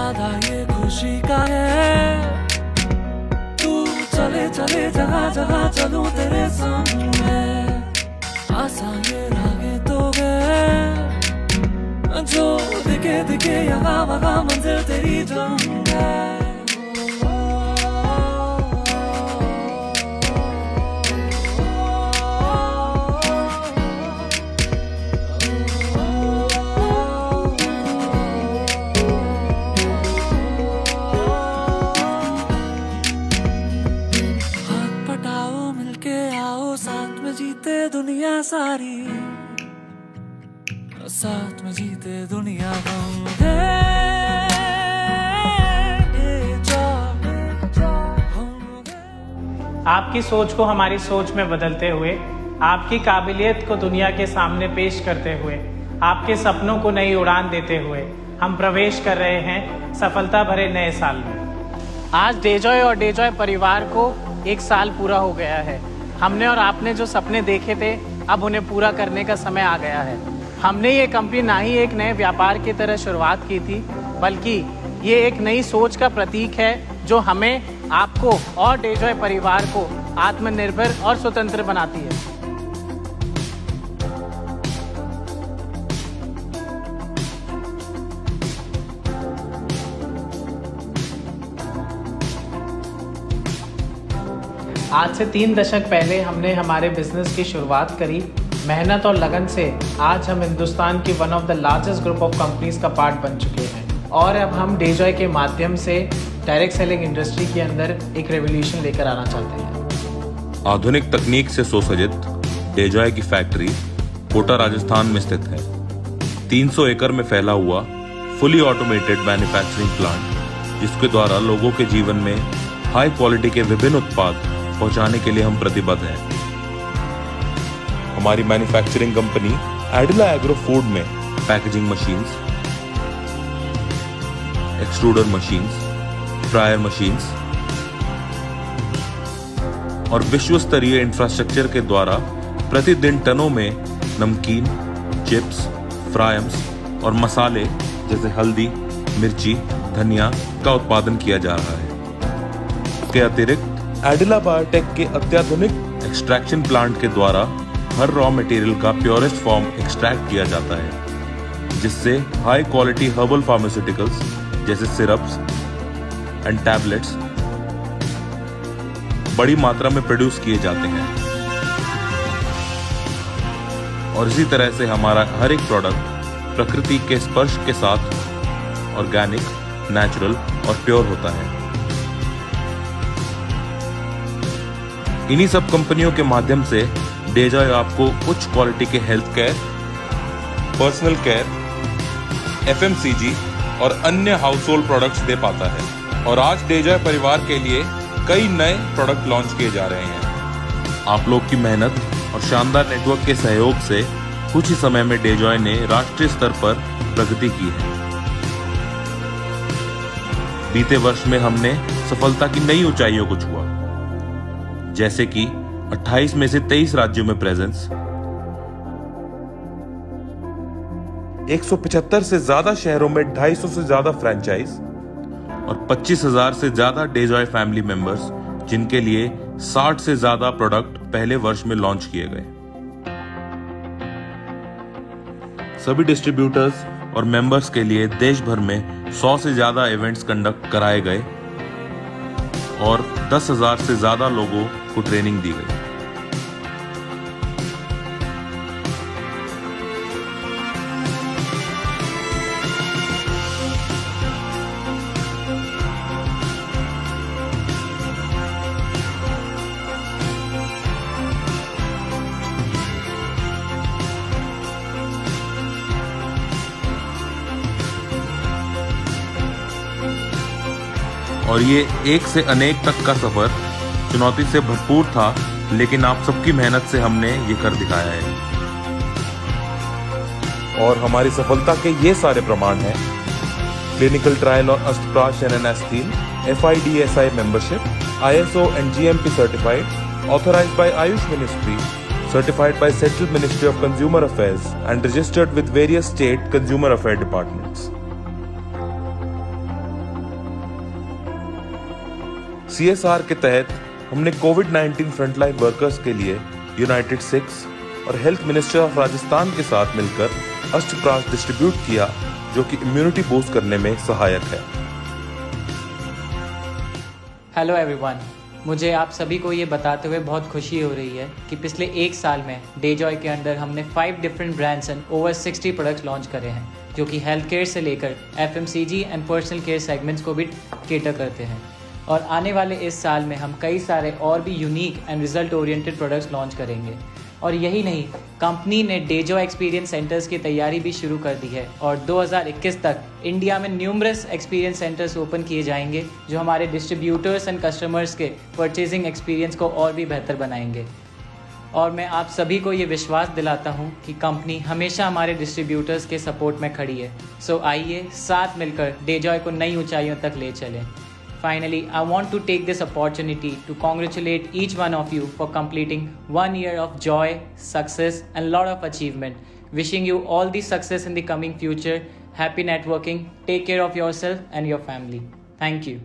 वादा ये खुशी का है, तू चले चले जहाँ जहाँ चलूं तेरे संग में, आसान ये रागे तो गए, जो दिखे दिखे यहाँ वहाँ मंजिल तेरी जंग है। साथ में जीते दुनिया सारी, साथ में जीते दुनिया हम आपकी सोच को हमारी सोच में बदलते हुए, आपकी काबिलियत को दुनिया के सामने पेश करते हुए, आपके सपनों को नई उड़ान देते हुए हम प्रवेश कर रहे हैं सफलता भरे नए साल में। आज डेजॉय और डेजॉय परिवार को 1 साल पूरा हो गया है। हमने और आपने जो सपने देखे थे, अब उन्हें पूरा करने का समय आ गया है। हमने ये कंपनी ना ही एक नए व्यापार की तरह शुरुआत की थी, बल्कि ये एक नई सोच का प्रतीक है जो हमें, आपको और डेजॉय परिवार को आत्मनिर्भर और स्वतंत्र बनाती है। आज से 3 दशक पहले हमने हमारे बिजनेस की शुरुआत करी। मेहनत और लगन से आज हम हिंदुस्तान की one of the largest group of companies का पार्ट बन चुके हैं और अब हम डेजॉय के माध्यम से डायरेक्ट सेलिंग इंडस्ट्री के अंदर एक रेवोल्यूशन लेकर आना चाहते हैं। आधुनिक तकनीक से सुसज्जित डेजॉय की फैक्ट्री कोटा राजस्थान में स्थित है। 300 एकड़ में फैला हुआ फुली ऑटोमेटेड मैन्युफैक्चरिंग प्लांट, जिसके द्वारा लोगों के जीवन में हाई क्वालिटी के विभिन्न उत्पाद पहुंचाने के लिए हम प्रतिबद्ध हैं। हमारी मैन्युफैक्चरिंग कंपनी एडिला एग्रो फूड में packaging machines, extruder machines, fryer machines और विश्व स्तरीय इंफ्रास्ट्रक्चर के द्वारा प्रतिदिन टनों में नमकीन, चिप्स, फ्रायम्स और मसाले जैसे हल्दी, मिर्ची, धनिया का उत्पादन किया जा रहा है। इसके अतिरिक्त एडिला बायोटेक के अत्याधुनिक एक्सट्रैक्शन प्लांट के द्वारा हर रॉ मटेरियल का प्योरेस्ट फॉर्म एक्सट्रैक्ट किया जाता है, जिससे हाई क्वालिटी हर्बल फार्मास्यूटिकल्स जैसे सिरप्स एंड टैबलेट्स बड़ी मात्रा में प्रोड्यूस किए जाते हैं। और इसी तरह से हमारा हर एक प्रोडक्ट प्रकृति के स्पर्श के साथ ऑर्गेनिक, नेचुरल और प्योर होता है। इन्हीं सब कंपनियों के माध्यम से डेजॉय आपको उच्च क्वालिटी के health care, personal care, FMCG और अन्य हाउस होल्ड प्रोडक्ट्स दे पाता है। और आज डेजॉय परिवार के लिए कई नए प्रोडक्ट लॉन्च किए जा रहे हैं। आप लोग की मेहनत और शानदार नेटवर्क के सहयोग से कुछ ही समय में डेजॉय ने राष्ट्रीय स्तर पर प्रगति की है। बीते वर्ष में हमने सफलता की नई ऊंचाइयों को छुआ, जैसे कि 28 में से 23 राज्यों में प्रेजेंस, 175 से ज्यादा शहरों में 250 से ज्यादा फ्रैंचाइज और 25,000 से ज्यादा डेजॉय फैमिली मेंबर्स, जिनके लिए 60 से ज्यादा प्रोडक्ट पहले वर्ष में लॉन्च किए गए। सभी डिस्ट्रीब्यूटर्स और मेंबर्स के लिए देश भर में 100 से ज्यादा इवेंट्स कंडक्ट कराए गए और 10,000 से ज्यादा लोगों को ट्रेनिंग दी गई। और ये एक से अनेक तक का सफर चुनौती से भरपूर था, लेकिन आप सबकी मेहनत से हमने ये कर दिखाया है। और हमारी सफलता के ये सारे प्रमाण हैं: क्लिनिकल ट्रायल और अष्टप्राश एनेस्थीन, FIDSI membership, ISO and GMP certified, authorized by Ayush Ministry, certified by Central Ministry of Consumer Affairs and registered with various state consumer affairs departments. CSR के तहत हमने कोविड-19 फ्रंटलाइन वर्कर्स के लिए यूनाइटेड सिक्स और health minister of Rajasthan के साथ मिलकर अष्टप्राश distribute किया, जो कि इम्यूनिटी बूस्ट करने में सहायक है। हेलो एवरीवन, मुझे आप सभी को ये बताते हुए बहुत खुशी हो रही है कि पिछले एक साल में डेजॉय के अंदर हमने 5 different brands and over 60 products launch करे हैं, जो कि हेल्थ केयर से लेकर FMCG and personal care segments को भी केटर करते हैं। और आने वाले इस साल में हम कई सारे और भी unique and result oriented products launch करेंगे। और यही नहीं, कंपनी ने डेजो एक्सपीरियंस सेंटर्स की तैयारी भी शुरू कर दी है और 2021 तक इंडिया में न्यूमरस एक्सपीरियंस सेंटर्स ओपन किए जाएंगे, जो हमारे डिस्ट्रीब्यूटर्स एंड कस्टमर्स के परचेजिंग एक्सपीरियंस को और भी बेहतर बनाएंगे। और मैं आप सभी को ये विश्वास दिलाता हूँ कि कंपनी हमेशा हमारे डिस्ट्रीब्यूटर्स के सपोर्ट में खड़ी है। सो आइए साथ मिलकर डेजॉय को नई ऊंचाइयों तक ले चलें। Finally, I want to take this opportunity to congratulate each one of you for completing 1 year of joy, success and lot of achievement. Wishing you all the success in the coming future. Happy networking. Take care of yourself and your family. Thank you.